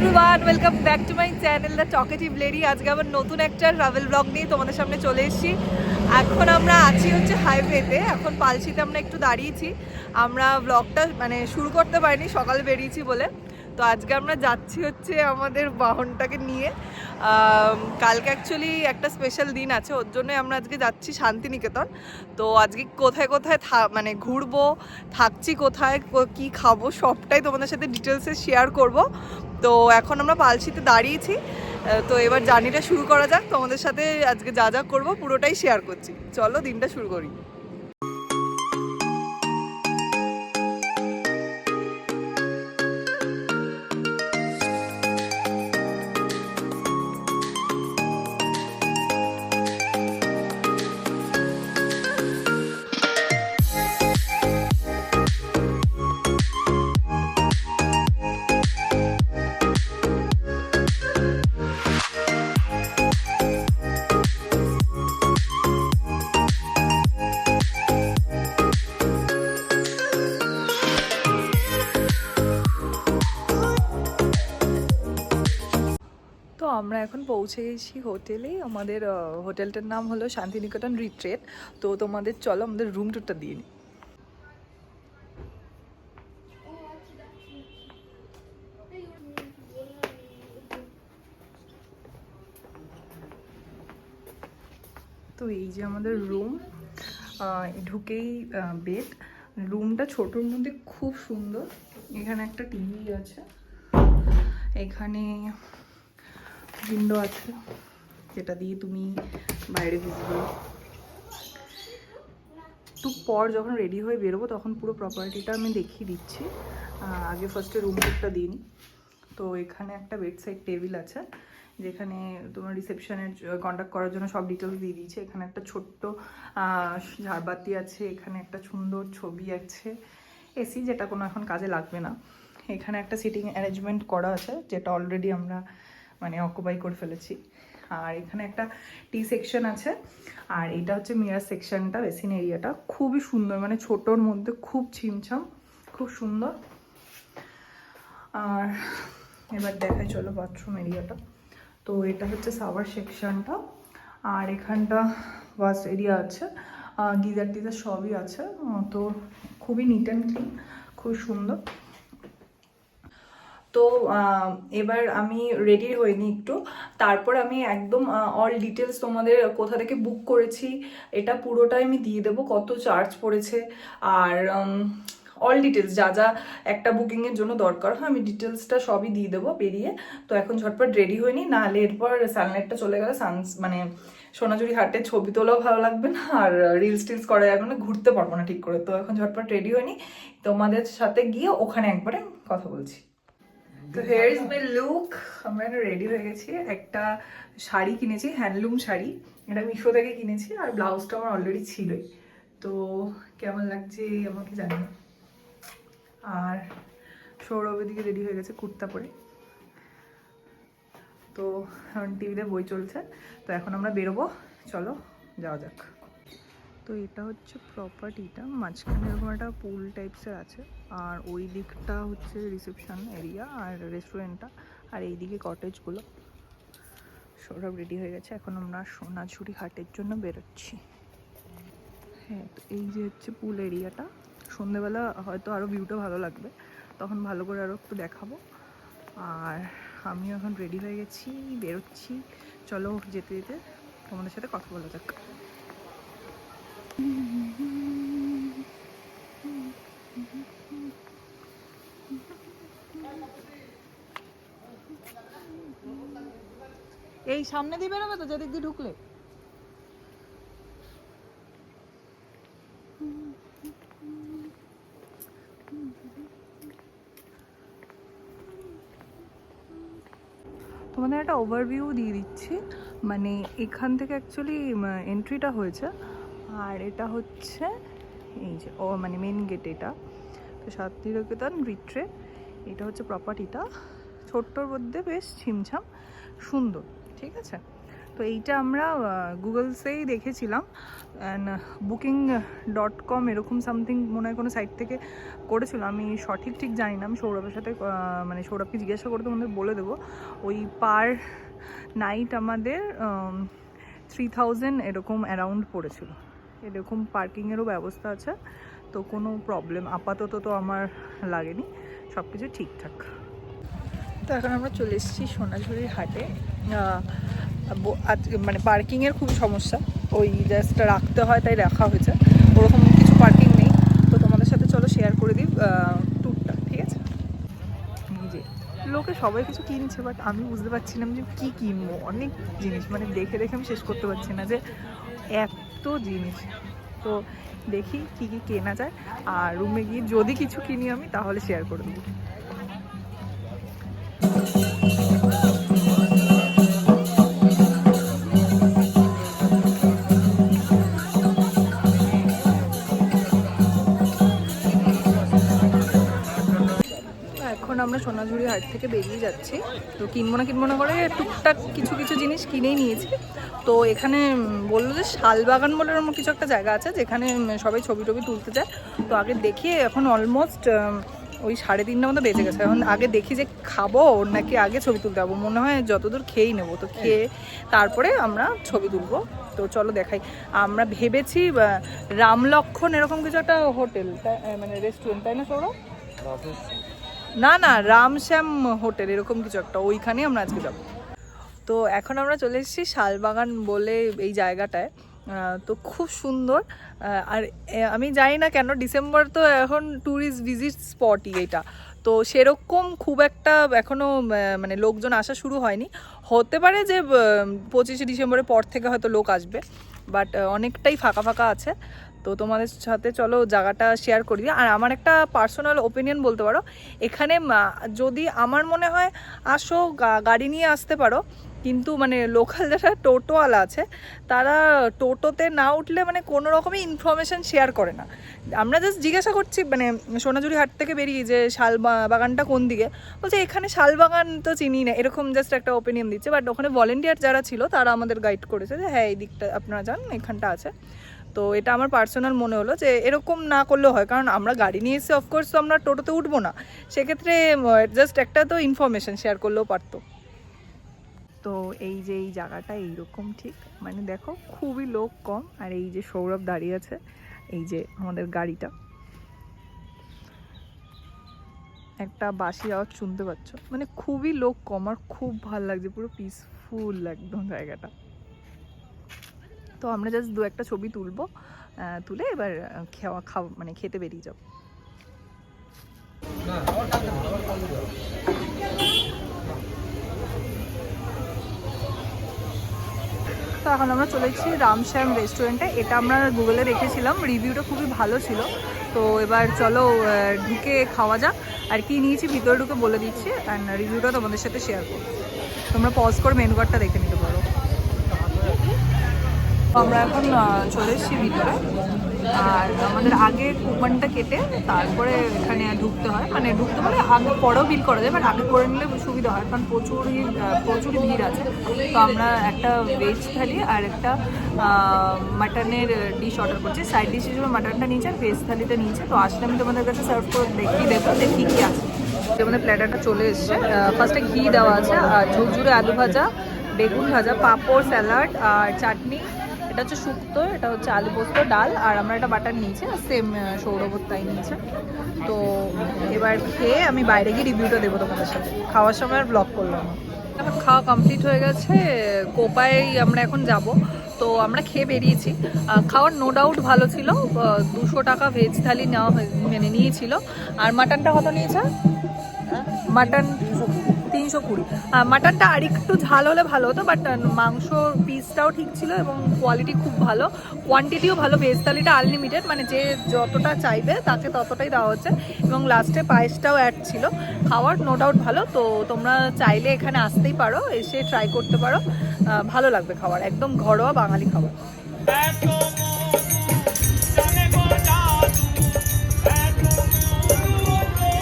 Everyone, welcome back to my channel the talkative lady. আজকে আবার নতুন একটা ট্রাভেল ব্লগ নিয়ে তোমাদের সামনে চলে এসেছি। এখন আমরা আছি হচ্ছে হাইওয়েতে, এখন পালসিতে আমরা একটু দাঁড়িয়েছি। আমরা ব্লগটা শুরু করতে পারিনি, সকালে বেরিয়েছি বলে। তো আজকে আমরা যাচ্ছি হচ্ছে আমাদের বাহনটাকে নিয়ে। কালকে অ্যাকচুয়ালি একটা স্পেশাল দিন আছে, ওর জন্যই আমরা আজকে যাচ্ছি শান্তিনিকেতন। তো আজকে কোথায় কোথায় ঘুরবো, থাকছি কোথায়, কি খাবো, সবটাই তোমাদের সাথে ডিটেলসে শেয়ার করব। তো এখন আমরা পালসিতে দাঁড়িয়েছি। তো এবার জার্নিটা শুরু করা যাক। তোমাদের সাথে আজকে যা যা করবো পুরোটাই শেয়ার করছি। চলো দিনটা শুরু করি। তো আমরা এখন পৌঁছে গেছি হোটেলে। আমাদের হোটেলটার নাম হলো শান্তিনিকেতন রিট্রিট। তো তোমাদের চলো আমাদের রুম টুরটা দিয়ে নিই। তো এই যে আমাদের রুম, ঢুকেই বেড। রুমটা ছোটোর মধ্যে খুব সুন্দর। এখানে একটা টিভি আছে, এখানে উইন্ডো আছে যেটা দিয়ে তুমি বাইরে বুঝবে। একটু পর যখন রেডি হয়ে বেরোবো তখন পুরো প্রপার্টিটা আমি দেখিয়ে দিচ্ছি। আগে ফার্স্টে রুম টুরটা দিই। তো এখানে একটা বেডসাইড টেবিল আছে, যেখানে তোমার রিসেপশনের কন্ট্যাক্ট করার জন্য সব ডিটেলস দিয়ে দিয়েছে। এখানে একটা ছোট্ট ঝাড়বাতি আছে, এখানে একটা সুন্দর ছবি আছে, এসি যেটা কোনো এখন কাজে লাগবে না। এখানে একটা সিটিং অ্যারেঞ্জমেন্ট করা আছে যেটা অলরেডি আমরা অকুপাই করে ফেলেছি। আর এখানে একটা টি সেকশন আছে, আর এটা হচ্ছে মিরার সেকশনটা। বেসিন এরিয়াটা খুবই সুন্দর, ছোটোর মধ্যে খুব ছিমছাম, খুব সুন্দর। আর এবার দেখাই চলো বাথরুম এরিয়াটা। তো এটা হচ্ছে শাওয়ার সেকশনটা, আর এখানটা ওয়াশ এরিয়া আছে, গিজার টিজার সবই আছে। তো খুবই নিট অ্যান্ড ক্লিন, খুব সুন্দর। তো এবার আমি রেডি হইনি একটু, তারপর আমি একদম অল ডিটেলস তোমাদের কোথা থেকে বুক করেছি এটা পুরোটাই আমি দিয়ে দেবো, কত চার্জ পড়েছে, আর অল ডিটেলস যা যা একটা বুকিংয়ের জন্য দরকার হয় আমি ডিটেলসটা সবই দিয়ে দেবো বেরিয়ে। তো এখন ঝটপট রেডি হয়নি, নাহলে এরপর সানলাইটটা চলে গেলে সোনাঝুরি হাটে ছবি তোলাও ভালো লাগবে না, আর রিলস টিলস করা যাবে না, ঘুরতে পারবো না ঠিক করে। তো এখন ঝটপট রেডি হয়নি, তোমাদের সাথে গিয়ে ওখানে একবারে কথা বলছি। তো হেয়ার ইজ মাই লুক। আমরা রেডি হয়ে গেছি। একটা শাড়ি কিনেছি, হ্যান্ডলুম শাড়ি, এটা মিশো থেকে কিনেছি, আর ব্লাউজটা আমার অলরেডি ছিলই। তো কেমন লাগছে আমাকে জানিও। আর সৌরভের দিকে রেডি হয়ে গেছে কুর্তা পরে। তো এখন টিভিতে বই চলছে। তো এখন আমরা বেরোবো, চলো যাওয়া যাক। তো এটা হচ্ছে প্রপার্টিটা, মাঝখানে এরকম একটা পুল টাইপসের আছে, আর ওই দিকটা হচ্ছে রিসেপশন এরিয়া আর রেস্টুরেন্টটা, আর এইদিকে কটেজগুলো। সৌরভ রেডি হয়ে গেছে, এখন আমরা সোনাঝুরি হাটের জন্য বেরোচ্ছি। হ্যাঁ, তো এই যে হচ্ছে পুল এরিয়াটা। সন্ধেবেলা হয়তো আরও ভিউটা ভালো লাগবে, তখন ভালো করে আরও একটু দেখাবো। আর আমিও এখন রেডি হয়ে গেছি, বেরোচ্ছি। চলো যেতে যেতে তোমাদের সাথে কথা বলা যাক। এই সামনে দিয়ে বেরোবে তো, যেদিক দিয়ে ঢুকলে। তোমাদের একটা ওভারভিউ দিয়ে দিচ্ছি। এখান থেকে অ্যাকচুয়ালি এন্ট্রিটা হয়েছে, আর এটা হচ্ছে এই যে মেন গেট এটা। তো শান্তিনিকেতন রিট্রিট, এটা হচ্ছে প্রপার্টিটা। ছোট্টর মধ্যে বেশ ছিমছাম সুন্দর, ঠিক আছে। তো এইটা আমরা গুগলসেই দেখেছিলাম, অ্যান্ড booking.com এরকম সামথিং মনে হয় কোনো সাইট থেকে করেছিল, আমি ঠিক জানি না। আমি সৌরভের সাথে মানে সৌরভকে জিজ্ঞাসা করে তোমাদের বলে দেবো। ওই পার নাইট আমাদের 3000 এরকম অ্যারাউন্ড পড়েছিল। এরকম পার্কিংয়েরও ব্যবস্থা আছে, তো কোনো প্রবলেম আপাতত তো আমার লাগেনি, সব কিছু ঠিকঠাক। তো এখন আমরা চলে এসেছি সোনাঝুরির হাটে। মানে পার্কিংয়ের খুব সমস্যা, ওই জাস্ট রাখতে হয় তাই রাখা হয়েছে, ওরকম কিছু পার্কিং নেই। তো তোমাদের সাথে চলো শেয়ার করে দিই ট্যুরটা, ঠিক আছে? যে লোকে সবাই কিছু কিনছে, বাট আমি বুঝতে পারছিলাম যে কী কিনবো। অনেক জিনিস মানে দেখে আমি শেষ করতে পারছি না, যে এত জিনিস। তো দেখি কী কী কেনা যায়, আর রুমে গিয়ে যদি কিছু কিনি আমি তাহলে শেয়ার করে দেবো। এখন আমরা সোনাঝুরি হাট থেকে বেরিয়ে যাচ্ছি। তো কিনবো না করে টুকটাক কিছু জিনিস কিনেই নিয়েছি। তো এখানে বললো যে শালবাগান বলে এরকম কিছু একটা জায়গা আছে যেখানে সবাই ছবি তুলতে যায়। তো আগে দেখি, এখন অলমোস্ট ওই 3:30টার মতো বেজে গেছে। এখন আগে দেখি যে খাবো নাকি আগে ছবি তুলতে যাবো। মনে হয় যতদূর খেয়েই নেবো, তো খেয়ে তারপরে আমরা ছবি তুলবো। তো চলো দেখাই। আমরা ভেবেছি রামলক্ষণ এরকম কিছু একটা হোটেল, মানে রেস্টুরেন্ট, তাই না সৌরভ? না রামশ্যাম হোটেল এরকম কিছু একটা, ওইখানেই আমরা আজকে যাবো। তো এখন আমরা চলে এসেছি শালবাগান বলে এই জায়গাটায়। তো খুব সুন্দর। আর আমি জানি না কেন ডিসেম্বর তো এখন ট্যুরিস্ট ভিজিট স্পটই এটা, তো সেরকম খুব একটা এখনও মানে লোকজন আসা শুরু হয়নি। হতে পারে যে 25শে ডিসেম্বরের পর থেকে হয়তো লোক আসবে, বাট অনেকটাই ফাঁকা আছে। তো তোমাদের সাথে চলো জায়গাটা শেয়ার করি। আর আমার একটা পার্সোনাল ওপিনিয়ন বলতে পারো, এখানে যদি আমার মনে হয় আসো গাড়ি নিয়ে আসতে পারো, কিন্তু মানে লোকাল যারা টোটোওয়ালা আছে তারা টোটোতে না উঠলে মানে কোনো রকমই ইনফরমেশান শেয়ার করে না। আমরা জাস্ট জিজ্ঞাসা করছি মানে সোনাঝুরি হাট থেকে বেরিয়ে যে বাগানটা কোন দিকে, বলছে এখানে শালবাগান তো চিনি না, এরকম জাস্ট একটা ওপিনিয়ন দিচ্ছে। বাট ওখানে ভলেন্টিয়ার যারা ছিল তারা আমাদের গাইড করেছে যে হ্যাঁ এই দিকটা আপনারা যান, এখানটা আছে। তো এটা আমার পার্সোনাল মনে হলো যে এরকম না করলেও হয়, কারণ আমরা গাড়ি নিয়ে এসে অফকোর্স তো আমরা টোটোতে উঠবো না, সেক্ষেত্রে জাস্ট একটা তো ইনফরমেশান শেয়ার করলেও পারতো। তো এই যে এই জায়গাটা এইরকম, ঠিক মানে দেখো খুবই লোক কম। আর এই যে সৌরভ দাঁড়িয়ে আছে, এই যে আমাদের গাড়িটা, একটা বাঁশি আওয়াজ শুনতে পাচ্ছ, মানে খুবই লোক কম আর খুব ভালো লাগছে, পুরো পিসফুল একদম জায়গাটা। তো আমরা জাস্ট 2-1টা ছবি তুলবো, তুলে এবার মানে খেতে বেরিয়ে যাবো। তো এখন আমরা চলে এসেছি রামশ্যাম রেস্টুরেন্টে। এটা আমরা গুগলে দেখেছিলাম, রিভিউটা খুবই ভালো ছিল। তো এবার চলো ঢুকে খাওয়া যাক। আর কি নিয়েছি ভিতরে ঢুকে বলে দিচ্ছি, অ্যান্ড রিভিউটা তোমাদের সাথে শেয়ার করবো। তোমরা পজ করে মেনু কার্ডটা দেখে নিতে পারো। আমরা এখন চলে এসেছি ভিতরে, আর আমাদের আগে কুপনটা কেটে তারপরে এখানে ঢুকতে হয়। মানে ঢুকতে মানে আগে পরেও বিল করা যায়, বাট আগে করে নিলে সুবিধা হয়, কারণ প্রচুরই ভিড় আছে। তো আমরা একটা ভেজ থালি আর একটা মাটনের ডিশ অর্ডার করছি। সাইড ডিশ হিসেবে মাটনটা নিয়েছে আর ভেজ থালিটা নিয়েছে। তো আসলে আমি তোমাদের কাছে সার্ভ করে দেখিয়ে দেবো যে কী কী আছে। আমাদের প্ল্যাটারটা চলে এসছে। ফার্স্টে ঘি দেওয়া আছে, আর ঝুরঝুরে আলু ভাজা, বেগুন ভাজা, পাঁপড়, স্যালাড আর চাটনি। এটা হচ্ছে শুক্তো, এটা হচ্ছে আলু পোস্ত, ডাল, আর আমরা একটা বাটার নিয়েছি, আর সেম সৌরভ তাই নিয়েছে। তো এবার খেয়ে আমি বাইরে গিয়ে রিভিউটা দেবো তোমাদের সাথে। খাওয়ার সময় আর ব্লগ করলাম না। এখন খাওয়া কমপ্লিট হয়ে গেছে, কোপায় আমরা এখন যাব। তো আমরা খেয়ে বেরিয়েছি। খাওয়ার নো ডাউট ভালো ছিল। 200 টাকা ভেজ থালি নেওয়া মানে নিয়েছিল। আর মাটনটা কত নিয়েছে? মাটন 320। মাটনটা আর একটু ঝাল হলে ভালো হতো, বাট মাংস পিসটাও ঠিক ছিল এবং কোয়ালিটি খুব ভালো, কোয়ান্টিটিও ভালো। ভেজ থালিটা আনলিমিটেড, মানে যে যতটা চাইবে তাকে ততটাই দেওয়া হচ্ছে, এবং লাস্টে পায়েসটাও অ্যাড ছিল। খাওয়ার নো ডাউট ভালো। তো তোমরা চাইলে এখানে আসতেই পারো, এসে ট্রাই করতে পারো, ভালো লাগবে খাবার, একদম ঘরোয়া বাঙালি খাবার।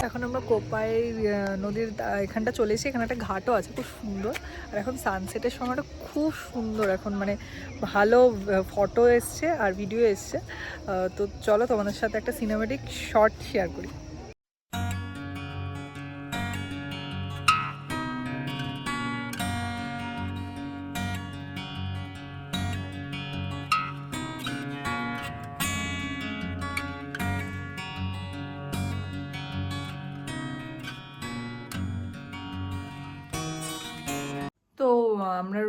এখন আমরা কোপাই নদীর এখানটা চলে এসেছি। এখানে একটা ঘাটও আছে খুব সুন্দর, আর এখন সানসেটের সময়টা খুব সুন্দর, এখন মানে ভালো ফটো এসছে আর ভিডিও এসছে। তো চলো তোমাদের সাথে একটা সিনেমেটিক শট শেয়ার করি। তো আমরা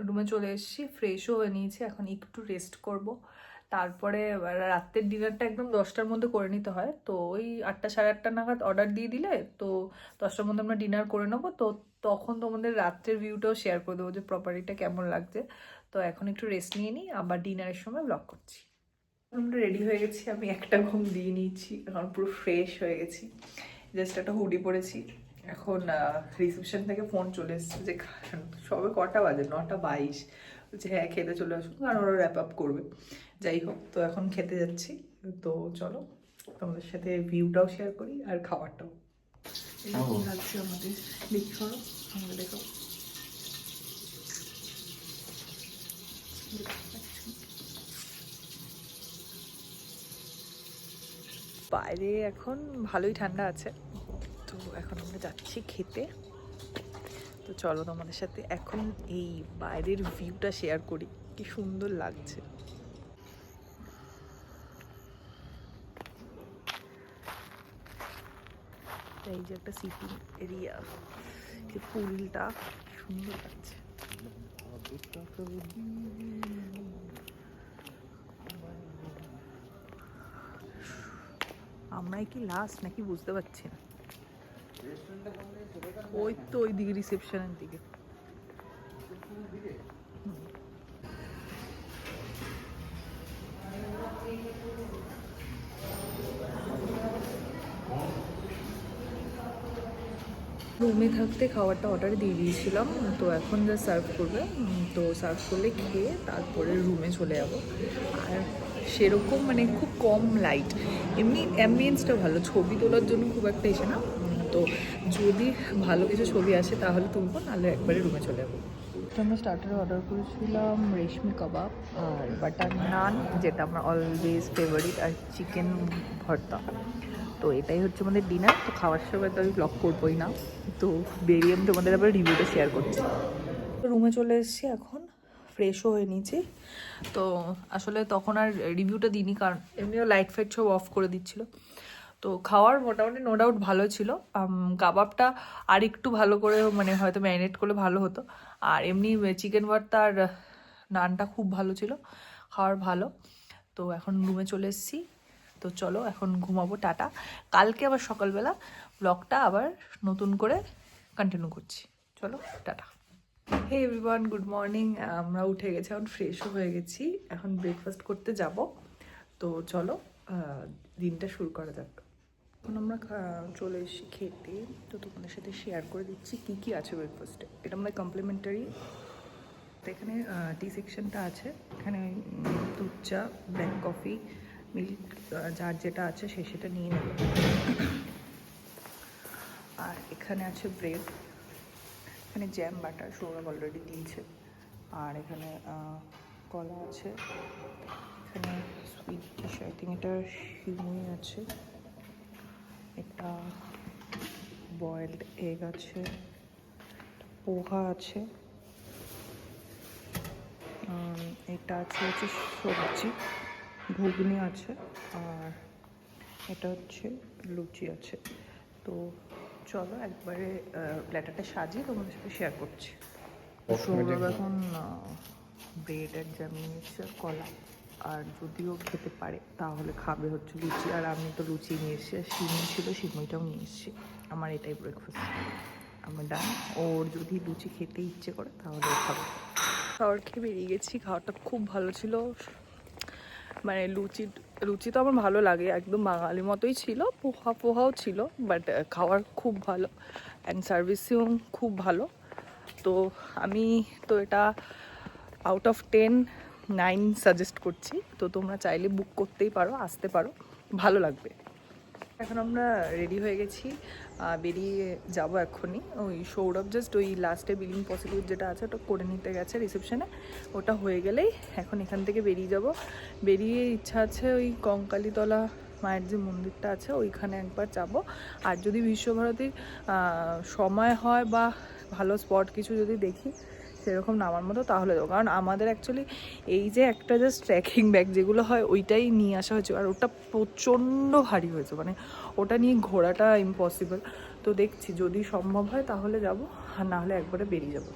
রুমে চলে এসেছি, ফ্রেশও হয়ে নিয়েছি, এখন একটু রেস্ট করব। তারপরে রাতের ডিনারটা একদম 10টার মধ্যে করে নিতে হয়, তো ওই 8টা সাড়ে 8টা নাগাদ অর্ডার দিয়ে দিলে তো 10টার মধ্যে আমরা ডিনার করে নেবো। তো তখন তোমাদের রাত্রের ভিউটাও শেয়ার করে দেবো যে প্রপার্টিটা কেমন লাগছে। তো এখন একটু রেস্ট নিয়ে নিই, আবার ডিনারের সময় ব্লগ করছি। আমরা রেডি হয়ে গেছি, আমি একটা ঘুম দিয়ে নিয়েছি, এখন পুরো ফ্রেশ হয়ে গেছি, জাস্ট একটা হুডি পরেছি। এখন রিসেপশন থেকে ফোন চলে এসছে যে সবে কটা বাজে, 9:22, বলছে হ্যাঁ খেতে চলে আসুন, কারণ ওরা র্যাপ আপ করবে। যাই হোক, তো এখন খেতে যাচ্ছি। তো চলো তোমাদের সাথে ভিউটাও শেয়ার করি আর খাবারটাও। লাগছে আমাদের, দেখি করো, আমাকে দেখো। বাইরে এখন ভালোই ঠান্ডা আছে, তো এখন আমরা যাচ্ছি খেতে। তো চলো তোমাদের সাথে এখন এই বাইরের ভিউটা শেয়ার করি, কি সুন্দর লাগছে। এই যে একটা সিটিং এরিয়া, যে পুলটা সুন্দর লাগছে। আমরাই কি লাস্ট নাকি বুঝতে পারছি না। ওই তো ওই দিকে রিসেপশনের দিকে। রুমে থাকতে খাবারটা অর্ডার দিয়ে দিয়েছিলাম, তো এখন যা সার্ভ করবে, তো সার্ভ করলে খেয়ে তারপরে রুমে চলে যাব। আর সেরকম মানে খুব কম লাইট, এমনি অ্যাম্বিয়েন্সটা ভালো, ছবি তোলার জন্য খুব একটা এসে না। তো যদি ভালো কিছু ছবি আসে তাহলে তুলবো, নাহলে একবারে রুমে চলে যাবো। তো আমরা স্টার্টারে অর্ডার করেছিলাম রেশমি কাবাব আর বাটার নান, যেটা আমার অলওয়েজ ফেভারিট, আর চিকেন ভর্তা। তো এটাই হচ্ছে আমাদের ডিনার। তো খাওয়ার সময় তো আমি ব্লগ করবোই না, তো বেরিয়ে আমি তোমাদের আবার রিভিউটা শেয়ার করছি। তো রুমে চলে এসেছি, এখন ফ্রেশও হয়ে নিয়েছি। তো আসলে তখন আর রিভিউটা দিইনি, কারণ এমনিও লাইট ফাইট সব অফ করে দিচ্ছিলো। তো খাওয়ার মোটামুটি নো ডাউট ভালো ছিল। কাবাবটা আর একটু ভালো করে মানে হয়তো ম্যারিনেট করলে ভালো হতো। আর এমনি চিকেন ভর্তা আর নানটা খুব ভালো ছিল, খাওয়ার ভালো। তো এখন রুমে চলে এসেছি, তো চলো এখন ঘুমাবো, টাটা। কালকে আবার সকালবেলা ব্লগটা আবার নতুন করে কন্টিনিউ করছি, চলো টাটা। Hey everyone, good morning. আমরা উঠে গেছি, এখন ফ্রেশও হয়ে গেছি, এখন ব্রেকফাস্ট করতে যাব। তো চলো দিনটা শুরু করা যাক। এখন আমরা চলে এসেছি খেতে, তো তোমাদের সাথে শেয়ার করে দিচ্ছি কী কী আছে ব্রেকফাস্টে। এটা আমাদের কমপ্লিমেন্টারি। তো এখানে টি সেকশনটা আছে, এখানে দুধ চা, ব্ল্যাক কফি, মিল্ক, যার যেটা আছে সে সেটা নিয়ে নেবে। আর এখানে আছে ব্রেড, এখানে জ্যাম বাটার সৌরভ অলরেডি দিয়েছে। আর এখানে কলা আছে, এখানে সুইট ডিশ, আই থিঙ্ক এটা সিমুই আছে, এটা বয়েলড এগ আছে, পোহা আছে, এটা আছে হচ্ছে সবজি, ঘুগনি আছে, আর এটা হচ্ছে লুচি আছে। তো চলো একবারে প্ল্যাটারটা সাজিয়ে তোমাদের সাথে শেয়ার করছি। সৌরভ এখন ব্রেড আর জ্যাম নিয়েছে, কলা, আর যদিও খেতে পারে তাহলে খাবে হচ্ছে লুচি। আর আমি তো লুচি নিয়ে এসেছি, আর সিমই ছিল, সিমইটাও নিয়ে এসেছি। আমার এটাই ব্রেকফাস্ট, আমার ডান। ওর যদি লুচি খেতে ইচ্ছে করে তাহলে খাবে। খাবার খেয়ে বেরিয়ে গেছি, খাওয়াটা খুব ভালো ছিল। মানে লুচি তো আমার ভালো লাগে, একদম বাঙালি মতোই ছিল, পোহাও ছিল, বাট খাওয়ার খুব ভালো, অ্যান্ড সার্ভিসিং খুব ভালো। তো আমি তো এটা আউট অফ 10 9 সাজেস্ট করছি। তো তোমরা চাইলে বুক করতেই পারো, আসতে পারো, ভালো লাগবে। এখন আমরা রেডি হয়ে গেছি, বেরিয়ে যাব এক্ষুনি। ওই সৌরভ জাস্ট ওই লাস্টে বিলিং প্রসিডিউর যেটা আছে ওটা করে নিতে গেছে রিসেপশনে, ওটা হয়ে গেলেই এখন এখান থেকে বেরিয়ে যাব। বেরিয়ে ইচ্ছা আছে ওই কঙ্কালীতলা মায়ের যে মন্দিরটা আছে ওইখানে একবার যাব। আর যদি বিশ্বভারতীর সময় হয় বা ভালো স্পট কিছু যদি দেখি সেরকম নামার মতো তাহলে দেবো, কারণ আমাদের অ্যাকচুয়ালি এই যে একটা জাস্ট ট্রেকিং ব্যাগ যেগুলো হয় ওইটাই নিয়ে আসা হয়েছে, আর ওটা প্রচণ্ড ভারী হয়েছে, মানে ওটা নিয়ে ঘোরাটা ইম্পসিবল। তো দেখছি যদি সম্ভব হয় তাহলে যাব, আর না হলে একবারে বেরিয়ে যাব।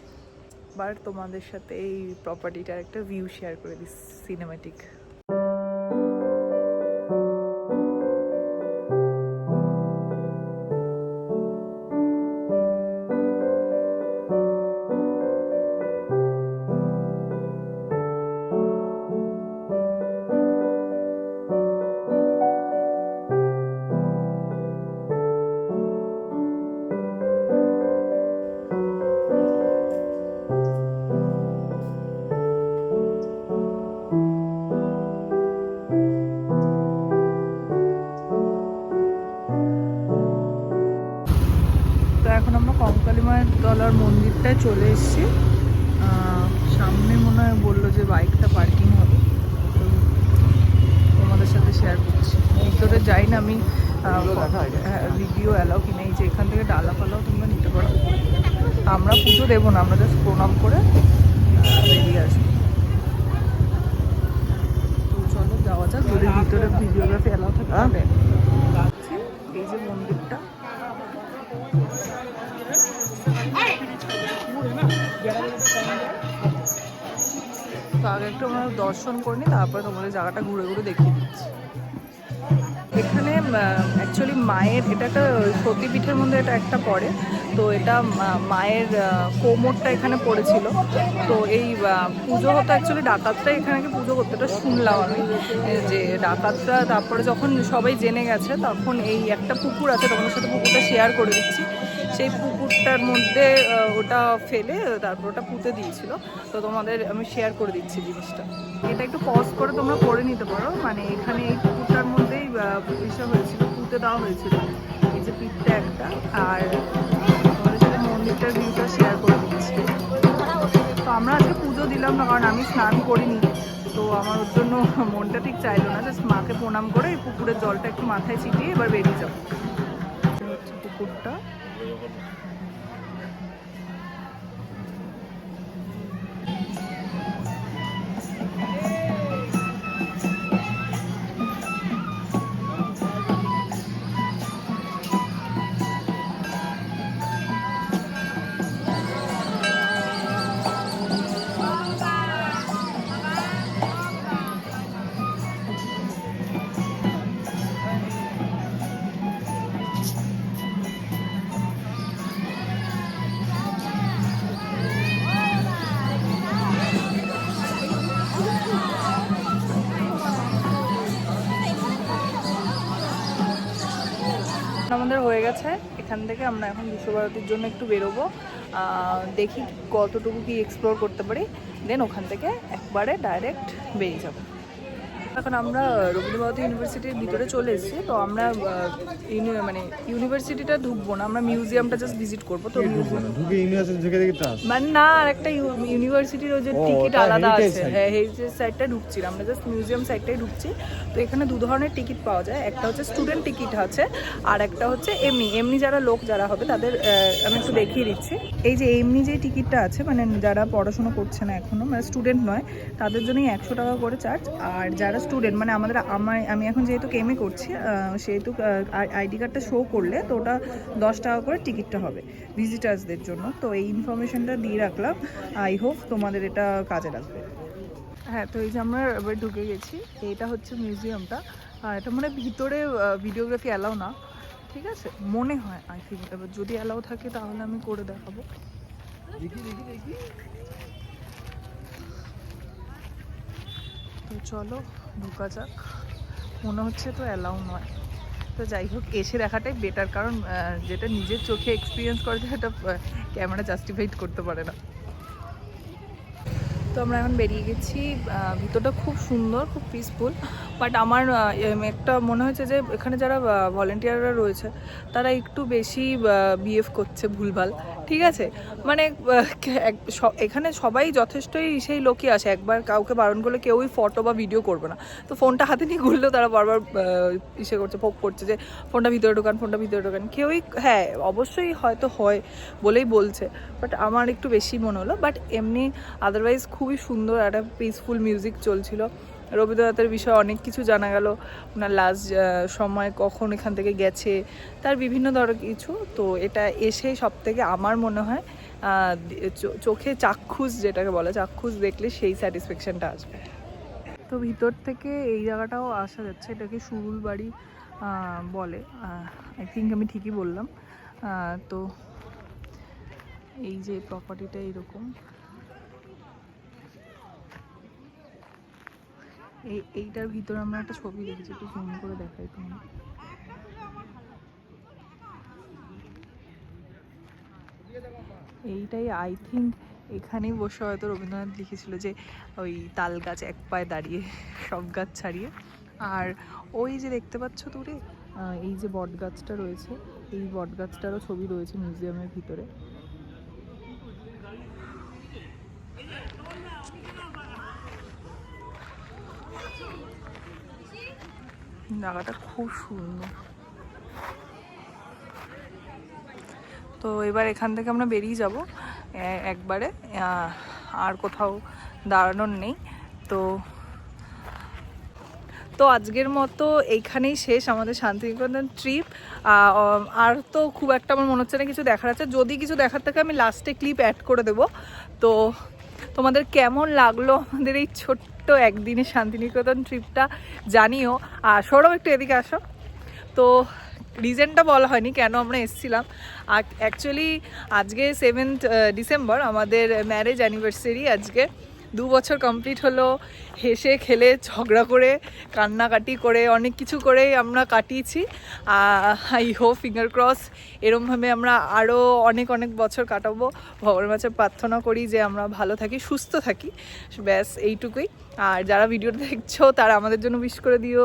বাট তোমাদের সাথে এই প্রপার্টিটার একটা ভিউ শেয়ার করে দিই, সিনেমেটিক। এখন আমরা কঙ্কালী মায়ের তলার মন্দিরটায় চলে এসেছি। সামনে মনে হয় বললো যে বাইকটা পার্কিং হবে, তো তোমাদের সাথে শেয়ার করছি। ভিতরে যাই না আমি, ভিডিও অ্যালাউ কিনা। এই যে এখান থেকে ডালা ফালাও তোমরা নিতে পারো। আমরা পুজো দেবো না, আমরা জাস্ট প্রণাম করে বেরিয়ে আসবো। তো চলো যাওয়া যাক, যদি ভিতরে ভিডিওগ্রাফি অ্যালাউ থাকে তাহলে। এই যে মন্দিরটা, তো আগে একটু আমরা দর্শন করে নিই, তারপরে তোমাদের জায়গাটা ঘুরে ঘুরে দেখিয়ে দিচ্ছি। এখানে অ্যাকচুয়ালি মায়ের এটা একটা সতীপীঠের মধ্যে এটা একটা পড়ে, তো এটা মায়ের কোমরটা এখানে পড়েছিল। তো এই পুজো হতো অ্যাকচুয়ালি ডাকাতরা এখানে পুজো করতে, এটা শুনলাম আমি যে ডাকাতরা, তারপরে যখন সবাই জেনে গেছে তখন এই একটা পুকুর আছে, তোমাদের সাথে পুকুরটা শেয়ার করে দিচ্ছি। সেই পুকুরটার মধ্যে ওটা ফেলে তারপর ওটা পুঁতে দিয়েছিল। তো তোমাদের আমি শেয়ার করে দিচ্ছি জিনিসটা। এটা একটু পজ করে তোমরা করে নিতে পারো, মানে এখানে এই পুকুরটার মধ্যেই ইসে হয়েছিল, পুঁতে দেওয়া হয়েছিল। এই যে পিঠটা একটা, আর তোমাদের সাথে মন্দিরটার ভিউটা শেয়ার করে দিচ্ছি। তো আমরা আজকে পুজো দিলাম না, কারণ আমি স্নান করিনি, তো আমার ওর জন্য মনটা ঠিক চাইলো না। জাস্ট মাকে প্রণাম করে এই পুকুরের জলটা একটু মাথায় ছিটিয়ে এবার বেরিয়ে যাবো। হচ্ছে পুকুরটা। আমাদের হয়ে গেছে, এখান থেকে আমরা এখন বিশ্বভারতীর জন্য একটু বেরোবো, দেখি কতটুকু কি এক্সপ্লোর করতে পারি, দেন ওখান থেকে একবারে ডাইরেক্ট বেরিয়ে যাবো। এখন আমরা রবীন্দ্রভারতী ইউনিভার্সিটির ভিতরে চলে এসেছি। তো আমরা মানে ইউনিভার্সিটিটা ঢুকবো না, আমরা মিউজিয়ামটা জাস্ট ভিজিট করবো। তো মানে না, আর একটা ইউনিভার্সিটির ওই যে টিকিট আলাদা আছে, হ্যাঁ এই যে সাইডটা ঢুকছিলাম, আমরা জাস্ট মিউজিয়াম সাইডটাই ঢুকছি। তো এখানে দু ধরনের টিকিট পাওয়া যায়, একটা হচ্ছে স্টুডেন্ট টিকিট আছে, আর একটা হচ্ছে এমনি যারা লোক যারা হবে তাদের। আমি একটু দেখিয়ে দিচ্ছি। এই যে এমনি যে টিকিটটা আছে, মানে যারা পড়াশোনা করছে না এখনো, মানে স্টুডেন্ট নয়, তাদের জন্যই 100 টাকা করে চার্জ। আর যারা স্টুডেন্ট, মানে আমি এখন যেহেতু কেমে করছি, সেহেতু আইডি কার্ডটা শো করলে তো ওটা 10 টাকা করে টিকিটটা হবে ভিজিটার্সদের জন্য। তো এই ইনফরমেশনটা দিয়ে রাখলাম, আই হোপ তোমাদের এটা কাজে লাগবে। হ্যাঁ, তো এই যে আমরা এবার ঢুকে গেছি, এইটা হচ্ছে মিউজিয়ামটা। এটা মানে ভিতরে ভিডিওগ্রাফি অ্যালাউ না, ঠিক আছে মনে হয়, আই থিঙ্ক। এবার যদি অ্যালাউ থাকে তাহলে আমি করে দেখাবো। তো চলো ঢোকা যাক। মনে হচ্ছে তো অ্যালাউ নয়, তো যাই হোক এসে দেখাটাই বেটার, কারণ যেটা নিজের চোখে এক্সপিরিয়েন্স করে সেটা ক্যামেরা জাস্টিফাইড করতে পারে না। তো আমরা এখন বেরিয়ে গেছি। ভিতরটা খুব সুন্দর, খুব পিসফুল, বাট আমার একটা মনে হয়েছে যে এখানে যারা ভলেন্টিয়াররা রয়েছে তারা একটু বেশি বিহেভ করছে ভুলভাল, ঠিক আছে? মানে এখানে সবাই যথেষ্টই সেই লোকই আসে, একবার কাউকে বারণ করলে কেউই ফটো বা ভিডিও করবে না। তো ফোনটা হাতে নিয়ে ঘুরলেও তারা বারবার ইসে করছে, পোক করছে যে ফোনটা ভিতরে ঢোকান। কেউই, হ্যাঁ অবশ্যই হয়তো হয় বলেই বলছে, বাট আমার একটু বেশি মনে হলো। বাট এমনি আদারওয়াইজ খুবই সুন্দর, একটা পিসফুল মিউজিক চলছিল। রবীন্দ্রনাথের বিষয়ে অনেক কিছু জানা গেল, ওনার লাস্ট সময় কখন এখান থেকে গেছে, তার বিভিন্ন ধরনের কিছু। তো এটা এসে সব থেকে আমার মনে হয় চোখে চাক্ষুষ, যেটাকে বলে চাক্ষুষ দেখলে সেই স্যাটিসফ্যাকশানটা আসবে। তো ভিতর থেকে এই জায়গাটাও আসা যাচ্ছে, এটাকে সুরুল বাড়ি বলে, আই থিঙ্ক আমি ঠিকই বললাম। তো এই যে প্রপার্টিটা এরকম, এইটার ভিতরে আমরা একটা ছবি দেখেছি, একটু জুম করে দেখাই তোমার। এইটাই আই থিঙ্ক এখানেই বসে হয়তো রবীন্দ্রনাথ লিখেছিল যে ওই তাল গাছ এক পায়ে দাঁড়িয়ে, সব গাছ ছাড়িয়ে। আর ওই যে দেখতে পাচ্ছ দূরে এই যে বট গাছটা রয়েছে, এই বট গাছটারও ছবি রয়েছে মিউজিয়ামের ভিতরে। জায়গাটা খুব সুন্দর। তো এবার এখান থেকে আমরা বেরিয়ে যাব একবারে, আর কোথাও দাঁড়ানোর নেই। তো আজকের মতো এইখানেই শেষ আমাদের শান্তিনিকেতন ট্রিপ। আর তো খুব একটা আমার মনে হচ্ছে না কিছু দেখার আছে, যদি কিছু দেখার থাকে আমি লাস্টে ক্লিপ অ্যাড করে দেবো। তো তোমাদের কেমন লাগলো আমাদের এই ছোট্ট একদিনের শান্তিনিকেতন ট্রিপটা জানিও। আর সৌরভ একটু এদিকে আসো। তো রিজনটা বলা হয়নি কেন আমরা এসেছিলাম। অ্যাকচুয়ালি আজকে 7th ডিসেম্বর আমাদের ম্যারেজ অ্যানিভার্সারি। আজকে 2 বছর কমপ্লিট হলো, হেসে খেলে ঝগড়া করে কান্নাকাটি করে অনেক কিছু করে আমরা কাটিয়েছি। আই হোপ, ফিঙ্গার ক্রস, এরমভাবে আমরা আরও অনেক বছর কাটাবো। ভগবানের কাছে প্রার্থনা করি যে আমরা ভালো থাকি, সুস্থ থাকি, ব্যাস এইটুকুই। আর যারা ভিডিওটা দেখছো তারা আমাদের জন্য উইশ করে দিও,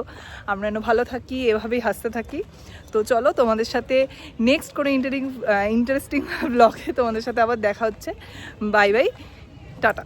আমরা যেন ভালো থাকি, এভাবেই হাসতে থাকি। তো চলো, তোমাদের সাথে নেক্সট কোনো ইন্টারেস্টিং ব্লগে তোমাদের সাথে আবার দেখা হচ্ছে। Bye bye, tata.